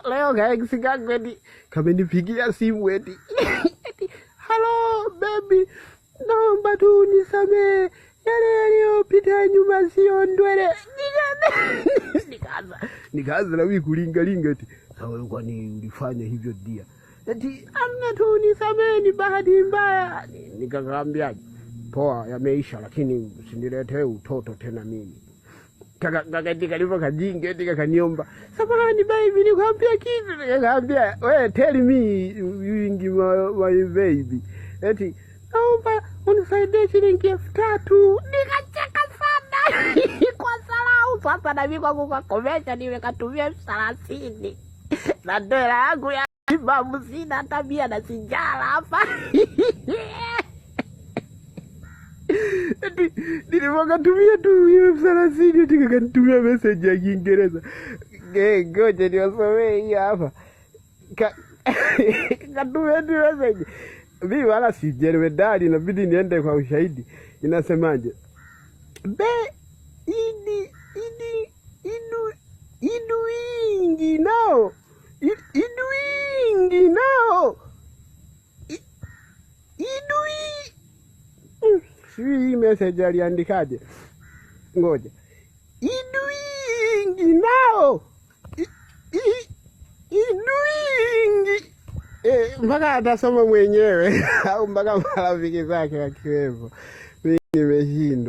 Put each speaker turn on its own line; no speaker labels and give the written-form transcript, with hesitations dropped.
Leo kaeksi kangu eti kamenipigia simu eti hello baby, naomba tu unisamehe yale yaliyopita nyuma sio ndwele. Nikaanza na mimi kulinga eti sawa, kwani ulifanya hivyo dia? Eti amna tu unisamehe, ni bahati mbaya. Nikakwambiaje, poa yameisha, lakini usiniletee utoto tena mimi. Kaka lipo kajinge eti kaniomba, samahani baby nikwambia kitu. Nikamwambia wewe tell me my baby, eti naomba unisaidie shilingi 3000. Nikacheka sana kwa salau. Sasa na mimi kwangu kakomesha nimekatumia 30,000 na dola yangu ya babu, sina tabia na sijala hapa. Nilivyokatumia tu hiyo 30,000 eti kanitumia message ya Kiingereza. Ngoja niwasomee hii hapa. Katumia tu message. Mimi wala sielewi dali, inabidi niende kwa ushahidi. Inasemaje? Iduingi nao. Iduingi nao. Hii message aliandikaje? Ngoja. Iduingi nao. Iduingi. Mpaka atasoma mwenyewe au mpaka marafiki zake wakiwepo. Mimi nimeshindwa.